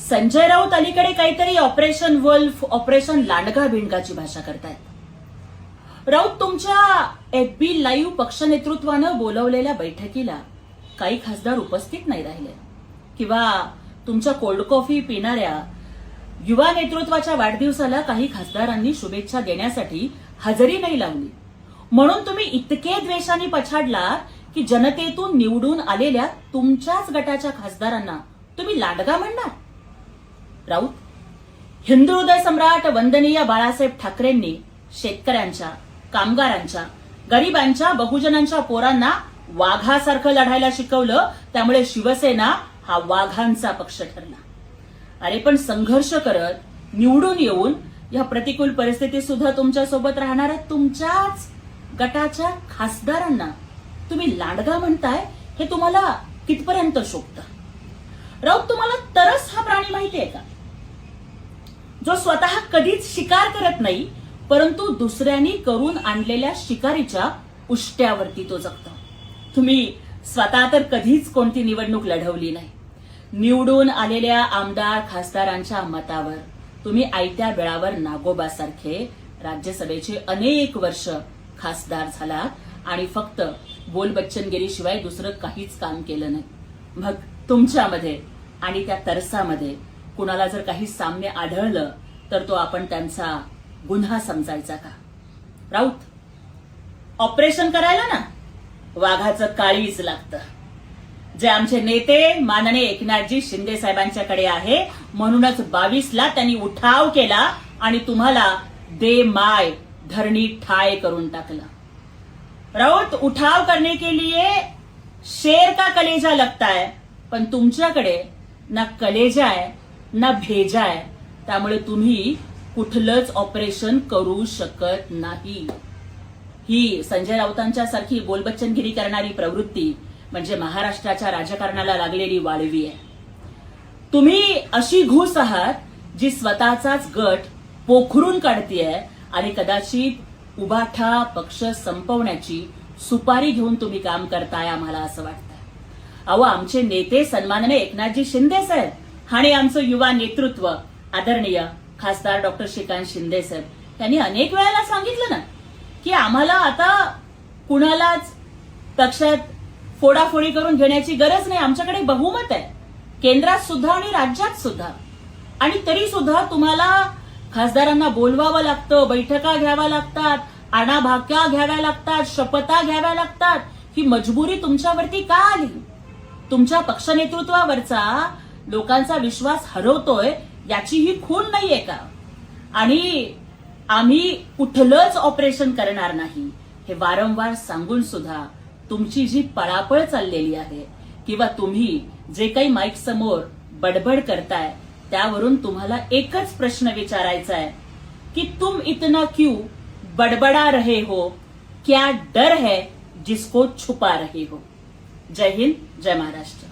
संजय राऊत अलीकडे काहीतरी operation wolf, operation लांडगा भिंडकाची भाषा करतायत. राऊत, तुमच्या FB लाईव्ह पक्ष नेतृत्वानं बोलवलेल्या बैठकीला काही खासदार उपस्थित नाही राहिले किंवा तुमच्या कोल्ड कॉफी पिणाऱ्या युवा नेतृत्वाच्या वाढदिवसाला काही खासदारांनी शुभेच्छा देण्यासाठी हजेरी नाही लावली. म्हणून तुम्ही इतके द्वेषाने पछाडलात की जनतेतून निवडून आलेल्या तुमच्याच गटाच्या खासदारांना तुम्ही लांडगा म्हणणार. राऊत, हिंदू हृदय सम्राट वंदनीय बाळासाहेब ठाकरेंनी शेतकऱ्यांच्या, कामगारांच्या, गरिबांच्या, बहुजनांच्या पोरांना वाघासारखं लढायला शिकवलं. त्यामुळे शिवसेना हा वाघांचा पक्ष ठरला. अरे पण संघर्ष करत निवडून येऊन या प्रतिकूल परिस्थितीत सुद्धा तुमच्यासोबत राहणाऱ्या तुमच्याच गटाच्या खासदारांना तुम्ही लांडगा म्हणताय, हे तुम्हाला कितपर्यंत शोभतं? राऊत, तुम्हाला तरस हा प्राणी माहितीये का, जो स्वतः कधीच शिकार करत नाही परंतु दुसऱ्यांनी करून आणलेल्या शिकारीच्या उष्ट्यावरती तो जगतो. तुम्ही स्वतः तर कधीच कोणती निवडणूक लढवली नाही. निवडून आलेल्या आमदार खासदारांच्या मतावर तुम्ही आयत्या बेळावर नागोबासारखे राज्यसभेचे अनेक वर्ष खासदार झालात आणि फक्त बोलबच्चनगिरीशिवाय दुसरं काहीच काम केलं नाही. मग तुमच्यामध्ये आणि त्या तरसामध्ये कुणाला जर काही साम्य आढळलं तर तो आपण त्यांचा गुन्हा समजायचा का? राऊत, ऑपरेशन करायला ना वाघाचं काळीच लागतं. जे आमचे नेते माननीय एकनाथजी शिंदे साहेबांच्याकडे आहे, म्हणूनच 22ला त्यांनी उठाव केला आणि तुम्हाला दे माय धरणी ठाय करून टाकलं. राऊत, उठाव करने के लिए शेर का कलेजा लगता है, पण तुमच्याकडे ना कलेजा आहे ना भेजा आहे. त्यामुळे तुम्ही कुठलंच ऑपरेशन करू शकत नाही. ही संजय राऊतांच्या सारखी बोलबच्चनगिरी करणारी प्रवृत्ती म्हणजे महाराष्ट्राच्या राजकारणाला लागलेली वाळवी आहे. तुम्ही अशी घुस आहात जी स्वतःचाच गट पोखरून काढतीये आणि कदाचित उबाठा पक्ष संपवण्याची सुपारी घेऊन तुम्ही काम करताय, आम्हाला असं वाटतं. अहो, आमचे नेते सन्माननीय एकनाथजी शिंदे साहेब आणि आमचं युवा नेतृत्व आदरणीय खासदार डॉक्टर श्रीकांत शिंदे साहेब यांनी अनेक वेळेला सांगितलं ना की आम्हाला आता कुणालाच पक्षात फोडाफोडी करून घेण्याची गरज नाही. आमच्याकडे बहुमत आहे केंद्रात सुद्धा आणि राज्यात सुद्धा. आणि तरी सुद्धा तुम्हाला खासदारांना बोलवावं लागतं, बैठका घ्याव्या लागतात, आणाभाक्या घ्याव्या लागतात, शपथा घ्याव्या लागतात. ही मजबुरी तुमच्यावरती का आली? तुमच्या पक्ष नेतृत्वावरचा लोकांचा विश्वास हरवतोय याची ही खूण नाहीये का? आणि आम्ही कुठलंच ऑपरेशन करणार नाही हे वारंवार सांगून सुद्धा तुमची जी पळापळ चाललेली आहे किंवा तुम्ही जे काही माईक समोर बडबड करताय त्यावरून तुम्हाला एकच प्रश्न विचारायचा आहे की तुम इतना क्यों बडबडा रहे हो, क्या डर है जिसको छुपा रहे हो. जय हिंद, जय महाराष्ट्र.